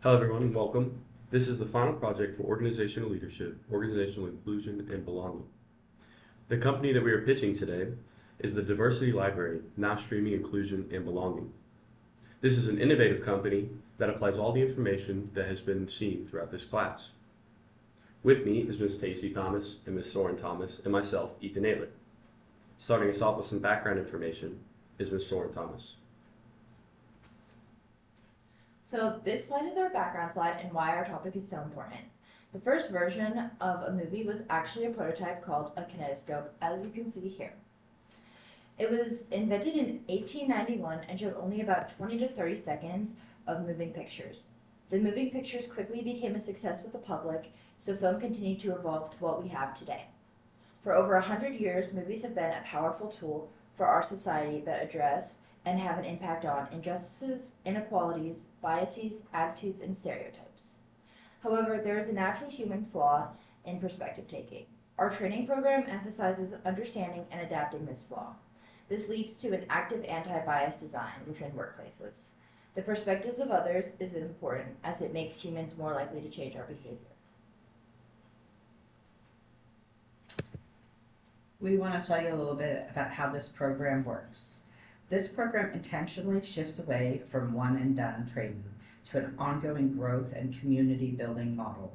Hello everyone and welcome. This is the final project for organizational leadership, organizational inclusion, and belonging. The company that we are pitching today is the Diversity Library, now streaming inclusion and belonging. This is an innovative company that applies all the information that has been seen throughout this class. With me is Ms. Tacey Thomas and Ms. Soren Thomas and myself, Ethan Naylor. Starting us off with some background information is Ms. Soren Thomas. So this slide is our background slide and why our topic is so important. The first version of a movie was actually a prototype called a kinetoscope, as you can see here. It was invented in 1891 and showed only about 20 to 30 seconds of moving pictures. The moving pictures quickly became a success with the public, so film continued to evolve to what we have today. For over 100 years, movies have been a powerful tool for our society that address and have an impact on injustices, inequalities, biases, attitudes, and stereotypes. However, there is a natural human flaw in perspective taking. Our training program emphasizes understanding and adapting this flaw. This leads to an active anti-bias design within workplaces. The perspectives of others is important as it makes humans more likely to change our behavior. We want to tell you a little bit about how this program works. This program intentionally shifts away from one and done training to an ongoing growth and community building model.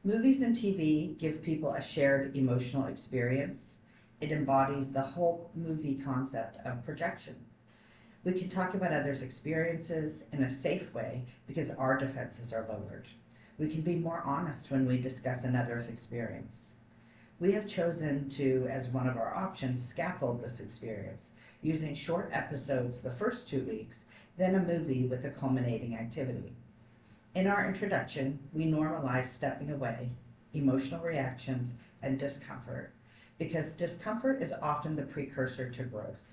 Movies and TV give people a shared emotional experience. It embodies the whole movie concept of projection. We can talk about others' experiences in a safe way because our defenses are lowered. We can be more honest when we discuss another's experience. We have chosen to, as one of our options, scaffold this experience using short episodes the first 2 weeks, then a movie with a culminating activity. In our introduction, we normalize stepping away, emotional reactions, and discomfort, because discomfort is often the precursor to growth.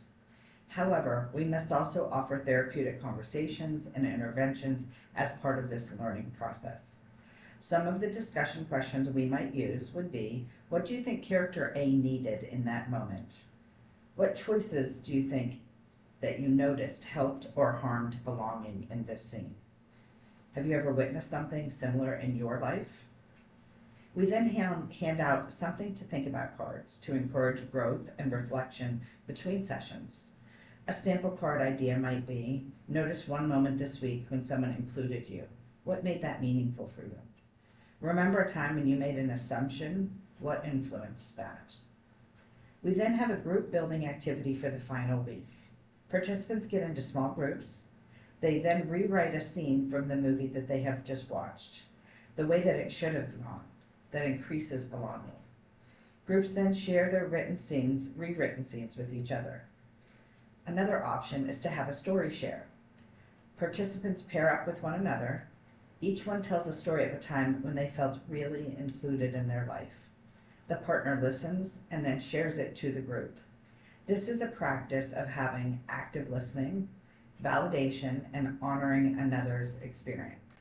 However, we must also offer therapeutic conversations and interventions as part of this learning process. Some of the discussion questions we might use would be, what do you think character A needed in that moment? What choices do you think that you noticed helped or harmed belonging in this scene? Have you ever witnessed something similar in your life? We then hand out something to think about cards to encourage growth and reflection between sessions. A sample card idea might be, notice one moment this week when someone included you. What made that meaningful for you? Remember a time when you made an assumption? What influenced that? We then have a group building activity for the final week. Participants get into small groups. They then rewrite a scene from the movie that they have just watched, the way that it should have gone, that increases belonging. Groups then share their rewritten scenes with each other. Another option is to have a story share. Participants pair up with one another. Each one tells a story of a time when they felt really included in their life. The partner listens and then shares it to the group. This is a practice of having active listening, validation, and honoring another's experience.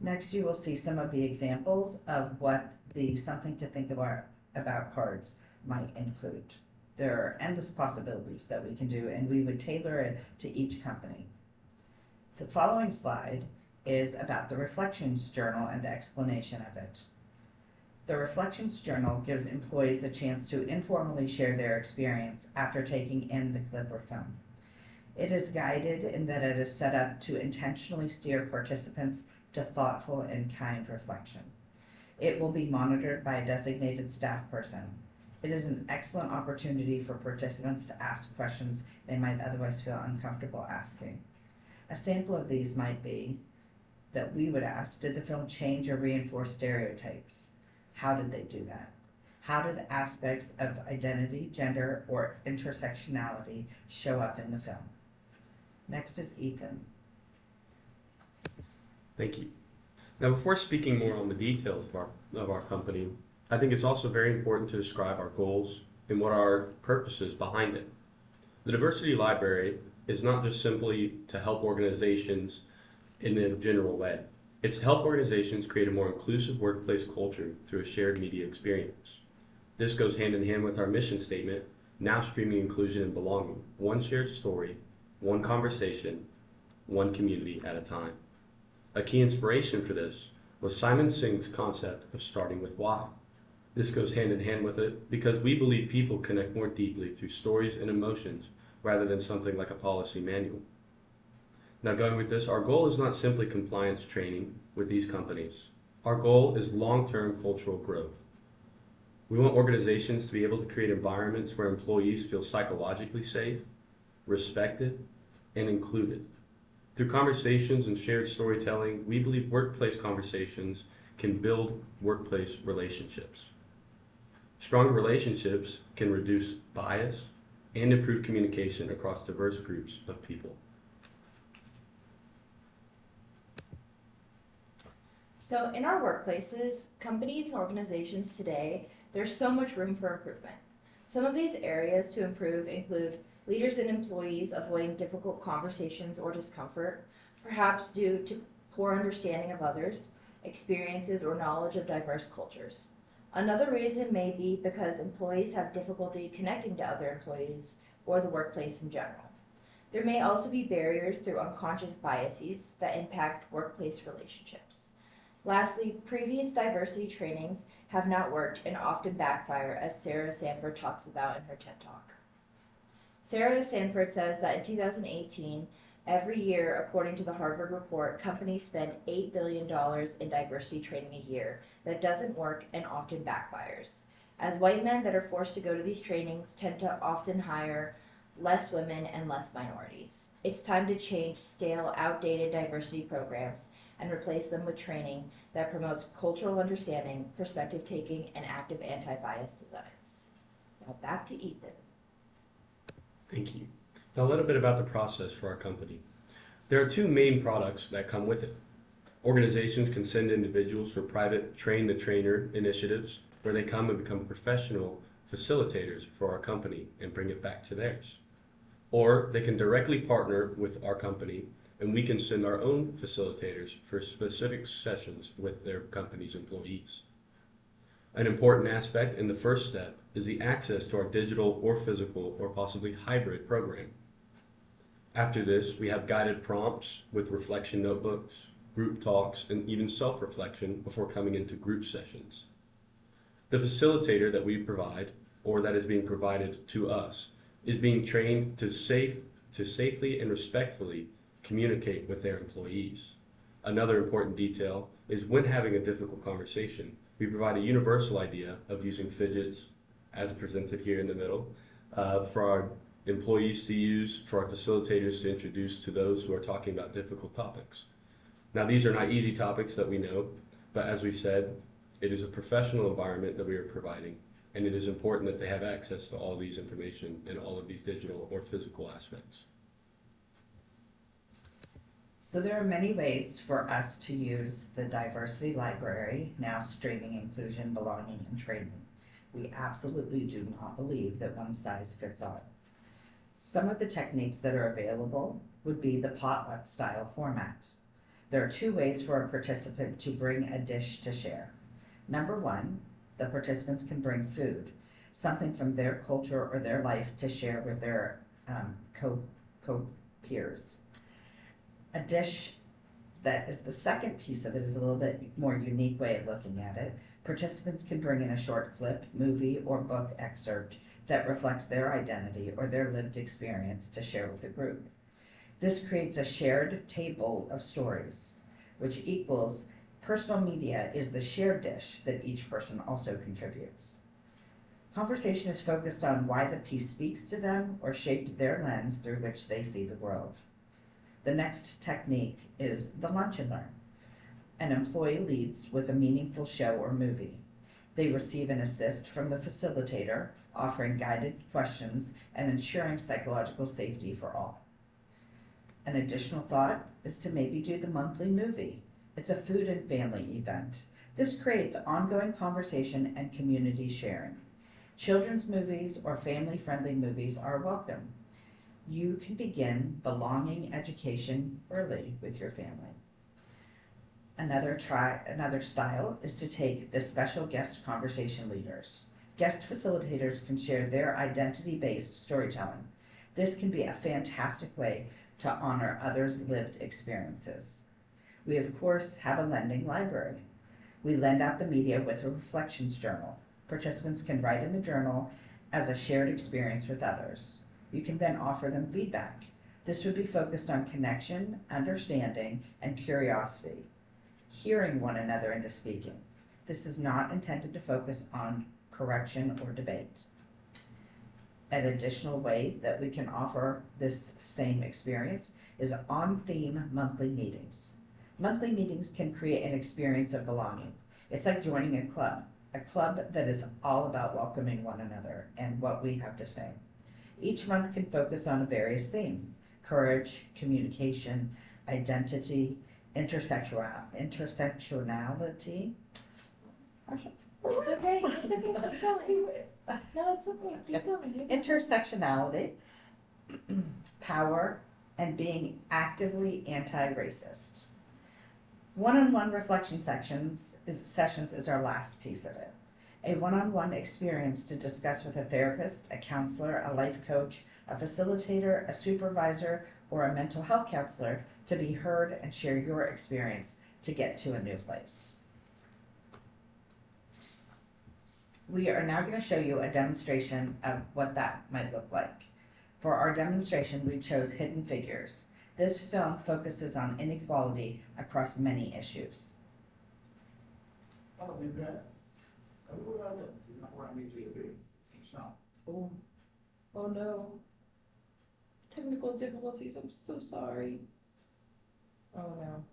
Next, you will see some of the examples of what the something to think about cards might include. There are endless possibilities that we can do, and we would tailor it to each company. The following slide is about the Reflections Journal and the explanation of it. The Reflections Journal gives employees a chance to informally share their experience after taking in the clip or film. It is guided in that it is set up to intentionally steer participants to thoughtful and kind reflection. It will be monitored by a designated staff person. It is an excellent opportunity for participants to ask questions they might otherwise feel uncomfortable asking. A sample of these might be that we would ask, did the film change or reinforce stereotypes? How did they do that? How did aspects of identity, gender, or intersectionality show up in the film? Next is Ethan. Thank you. Now, before speaking more on the details of our company, I think it's also very important to describe our goals and what our purpose is behind it. The Diversity Library is not just simply to help organizations in a general way. It's to help organizations create a more inclusive workplace culture through a shared media experience. This goes hand in hand with our mission statement, now streaming inclusion and belonging, one shared story, one conversation, one community at a time. A key inspiration for this was Simon Singh's concept of starting with why. This goes hand in hand with it because we believe people connect more deeply through stories and emotions rather than something like a policy manual. Now, going with this, our goal is not simply compliance training with these companies. Our goal is long-term cultural growth. We want organizations to be able to create environments where employees feel psychologically safe, respected, and included. Through conversations and shared storytelling, we believe workplace conversations can build workplace relationships. Stronger relationships can reduce bias and improve communication across diverse groups of people. So in our workplaces, companies and organizations today, there's so much room for improvement. Some of these areas to improve include leaders and employees avoiding difficult conversations or discomfort, perhaps due to poor understanding of others, experiences, or knowledge of diverse cultures. Another reason may be because employees have difficulty connecting to other employees or the workplace in general. There may also be barriers through unconscious biases that impact workplace relationships. Lastly, previous diversity trainings have not worked and often backfire, as Sarah Sanford talks about in her TED Talk. Sarah Sanford says that in 2018, every year, according to the Harvard report, companies spend $8 billion in diversity training a year that doesn't work and often backfires. As white men that are forced to go to these trainings tend to often hire less women and less minorities. It's time to change stale, outdated diversity programs and replace them with training that promotes cultural understanding, perspective taking, and active anti-bias designs. Now back to Ethan. Thank you. Now, a little bit about the process for our company. There are two main products that come with it. Organizations can send individuals for private train-the-trainer initiatives where they come and become professional facilitators for our company and bring it back to theirs. Or they can directly partner with our company and we can send our own facilitators for specific sessions with their company's employees. An important aspect in the first step is the access to our digital or physical or possibly hybrid program. After this, we have guided prompts with reflection notebooks, group talks, and even self-reflection before coming into group sessions. The facilitator that we provide, or that is being provided to us, is being trained to safely and respectfully communicate with their employees. Another important detail is when having a difficult conversation, we provide a universal idea of using fidgets, as presented here in the middle, for our employees to use, for our facilitators to introduce to those who are talking about difficult topics. Now, these are not easy topics that we know, but as we said, it is a professional environment that we are providing, and it is important that they have access to all these information and all of these digital or physical aspects. So there are many ways for us to use the diversity library, now streaming inclusion, belonging, and training. We absolutely do not believe that one size fits all. Some of the techniques that are available would be the potluck style format. There are two ways for a participant to bring a dish to share. Number one, the participants can bring food, something from their culture or their life to share with their co-peers. A dish that is the second piece of it is a little bit more unique way of looking at it. Participants can bring in a short clip, movie, or book excerpt that reflects their identity or their lived experience to share with the group. This creates a shared table of stories, which equals personal media is the shared dish that each person also contributes. Conversation is focused on why the piece speaks to them or shaped their lens through which they see the world. The next technique is the lunch and learn. An employee leads with a meaningful show or movie. They receive an assist from the facilitator, offering guided questions and ensuring psychological safety for all. An additional thought is to maybe do the monthly movie. It's a food and family event. This creates ongoing conversation and community sharing. Children's movies or family-friendly movies are welcome. You can begin belonging education early with your family. Another style is to take the special guest conversation leaders. Guest facilitators can share their identity-based storytelling. This can be a fantastic way to honor others' lived experiences. We, of course, have a lending library. We lend out the media with a reflections journal. Participants can write in the journal as a shared experience with others. You can then offer them feedback. This would be focused on connection, understanding, and curiosity, hearing one another into speaking. This is not intended to focus on correction or debate. An additional way that we can offer this same experience is on-theme monthly meetings. Monthly meetings can create an experience of belonging. It's like joining a club that is all about welcoming one another and what we have to say. Each month can focus on a various theme: courage, communication, identity, intersectionality. It's okay, keep going. No, it's okay, keep going. Intersectionality, power, and being actively anti-racist. One-on-one reflection sessions is our last piece of it. A one-on-one experience to discuss with a therapist, a counselor, a life coach, a facilitator, a supervisor, or a mental health counselor to be heard and share your experience to get to a new place. We are now going to show you a demonstration of what that might look like. For our demonstration, we chose Hidden Figures. This film focuses on inequality across many issues. Follow me back. Everywhere I look, you're not where I need you to be. Stop. Oh no. Technical difficulties, I'm so sorry. Oh no.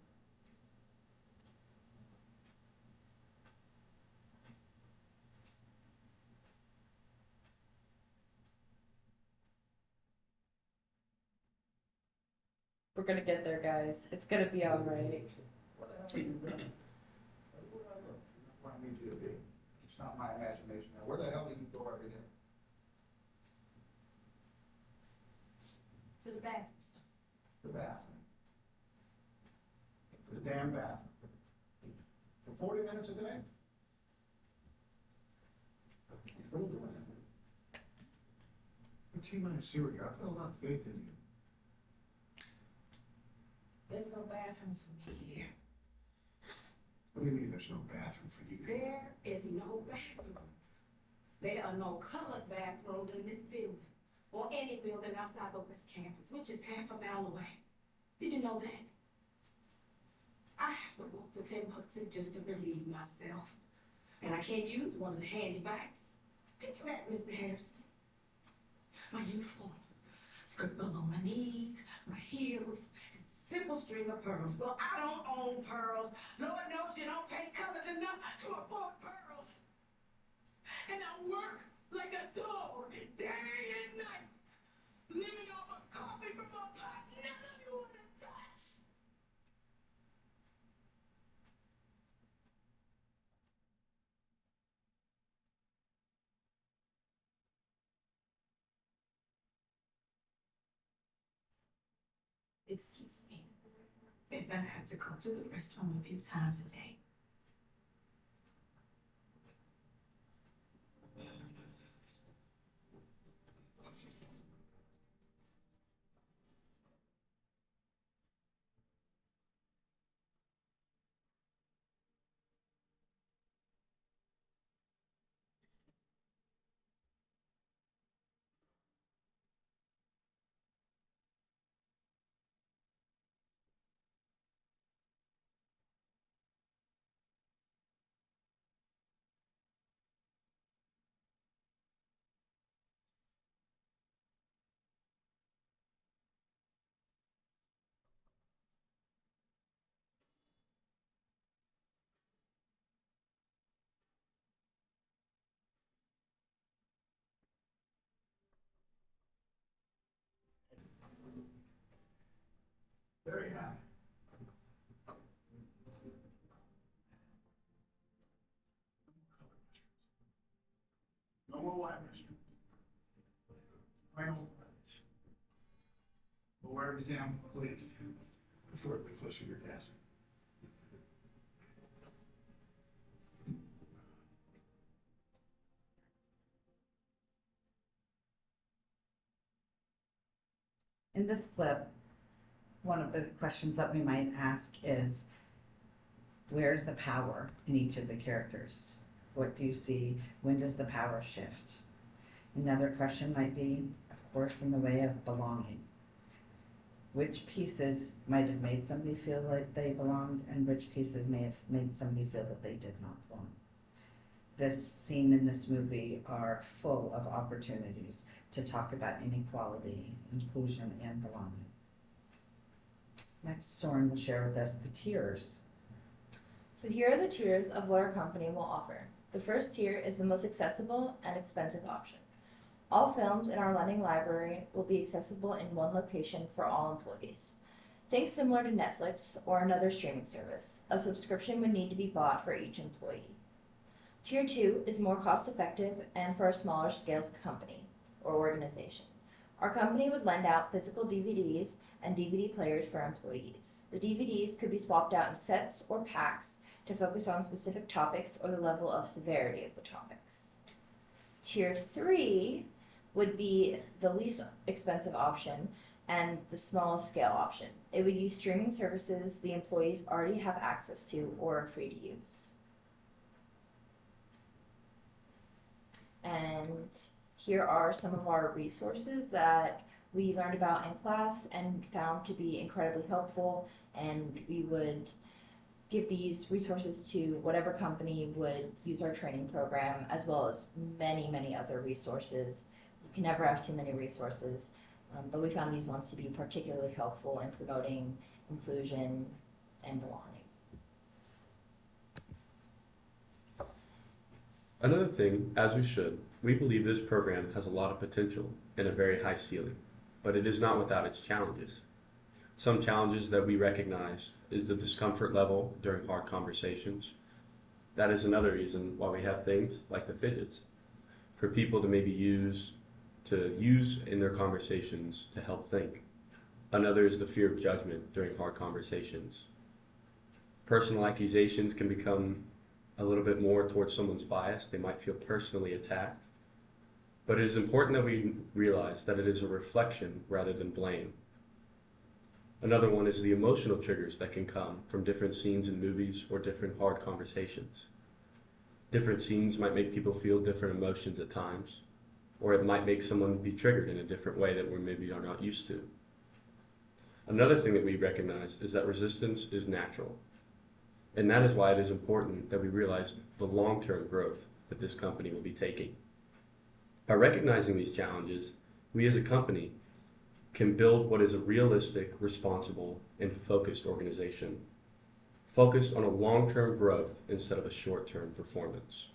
We're gonna get there, guys. It's gonna be alright. Whatever you've done. Everywhere I look, you're not where I need you to be. It's not my imagination. Now, where the hell do you go every day? To the bathrooms. The bathroom. To the damn bathroom. For 40 minutes a day? What are you doing? T-minus zero. I put a lot of faith in you. There's no bathrooms for me here. What do you mean there's no bathroom for you? There is no bathroom. There are no colored bathrooms in this building or any building outside the West Campus, which is half a mile away. Did you know that? I have to walk to Timbuktu just to relieve myself. And I can't use one of the handy bikes. Picture that, Mr. Harrison. My uniform, skirt below my knees, my heels, and simple string of pearls. Well, I don't own pearls. Lord knows you don't pay colored enough to afford pearls. And I work like a dog, day and night, living off of coffee from a pot none of you want to touch. Excuse me if I had to go to the restroom a few times a day. There you have it. No more white restrooms. Plain old whites. But wherever you can, please, preferably close to your desk. In this clip, One of the questions that we might ask is, where's the power in each of the characters? What do you see? When does the power shift? Another question might be, of course, in the way of belonging. Which pieces might have made somebody feel like they belonged, and which pieces may have made somebody feel that they did not belong? This scene in this movie are full of opportunities to talk about inequality, inclusion, and belonging. Next, Soren will share with us the tiers. So here are the tiers of what our company will offer. The first tier is the most accessible and expensive option. All films in our lending library will be accessible in one location for all employees. Think similar to Netflix or another streaming service. A subscription would need to be bought for each employee. Tier 2 is more cost effective and for a smaller scale company or organization. Our company would lend out physical DVDs and DVD players for employees. The DVDs could be swapped out in sets or packs to focus on specific topics or the level of severity of the topics. Tier 3 would be the least expensive option and the smallest scale option. It would use streaming services the employees already have access to or are free to use. And here are some of our resources that we learned about in class and found to be incredibly helpful, and we would give these resources to whatever company would use our training program, as well as many, many other resources. You can never have too many resources, but we found these ones to be particularly helpful in promoting inclusion and belonging. Another thing, as we should, we believe this program has a lot of potential and a very high ceiling, but it is not without its challenges. Some challenges that we recognize is the discomfort level during hard conversations. That is another reason why we have things like the fidgets, for people to maybe use in their conversations to help think. Another is the fear of judgment during hard conversations. Personal accusations can become a little bit more towards someone's bias. They might feel personally attacked. But it is important that we realize that it is a reflection rather than blame. Another one is the emotional triggers that can come from different scenes in movies or different hard conversations. Different scenes might make people feel different emotions at times, or it might make someone be triggered in a different way that we maybe are not used to. Another thing that we recognize is that resistance is natural. And that is why it is important that we realize the long-term growth that this company will be taking. By recognizing these challenges, we as a company can build what is a realistic, responsible, and focused organization, focused on a long-term growth instead of a short-term performance.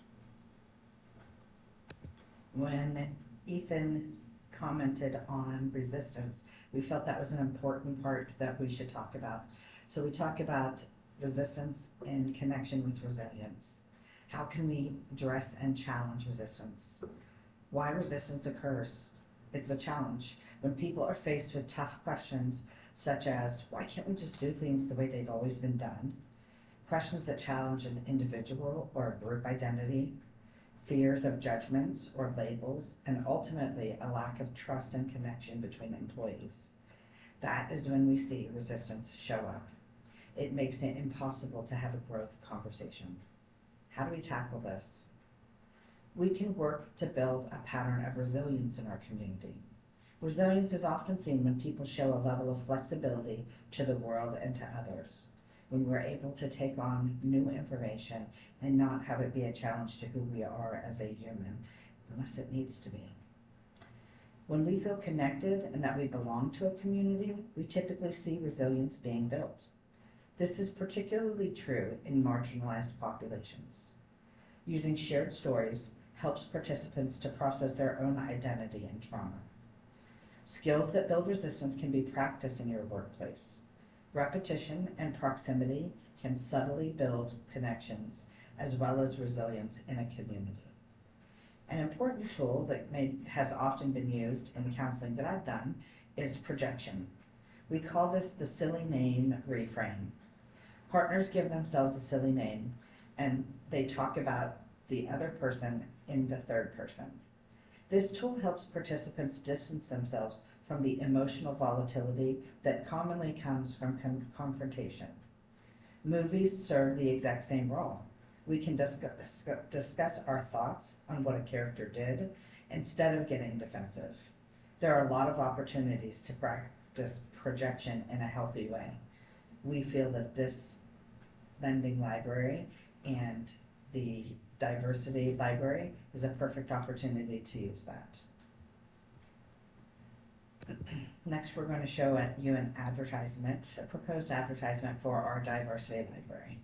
When Ethan commented on resistance, we felt that was an important part that we should talk about. So we talk about resistance in connection with resilience. How can we address and challenge resistance? Why resistance occurs? It's a challenge. When people are faced with tough questions, such as, why can't we just do things the way they've always been done? Questions that challenge an individual or a group identity, fears of judgments or labels, and ultimately a lack of trust and connection between employees. That is when we see resistance show up. It makes it impossible to have a growth conversation. How do we tackle this? We can work to build a pattern of resilience in our community. Resilience is often seen when people show a level of flexibility to the world and to others, when we're able to take on new information and not have it be a challenge to who we are as a human, unless it needs to be. When we feel connected and that we belong to a community, we typically see resilience being built. This is particularly true in marginalized populations. Using shared stories helps participants to process their own identity and trauma. Skills that build resistance can be practiced in your workplace. Repetition and proximity can subtly build connections as well as resilience in a community. An important tool that has often been used in the counseling that I've done is projection. We call this the silly name reframe. Partners give themselves a silly name and they talk about the other person in the third person. This tool helps participants distance themselves from the emotional volatility that commonly comes from confrontation. Movies serve the exact same role. We can discuss our thoughts on what a character did instead of getting defensive. There are a lot of opportunities to practice projection in a healthy way. We feel that this lending library and the diversity library is a perfect opportunity to use that. Next, we're going to show you an advertisement, a proposed advertisement for our diversity library.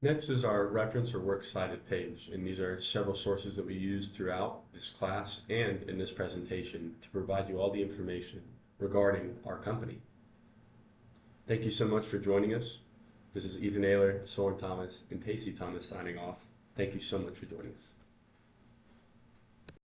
Next is our reference or works cited page, and these are several sources that we use throughout this class and in this presentation to provide you all the information regarding our company. Thank you so much for joining us. This is Ethan Naylor, Soren Thomas, and Pacey Thomas signing off. Thank you so much for joining us.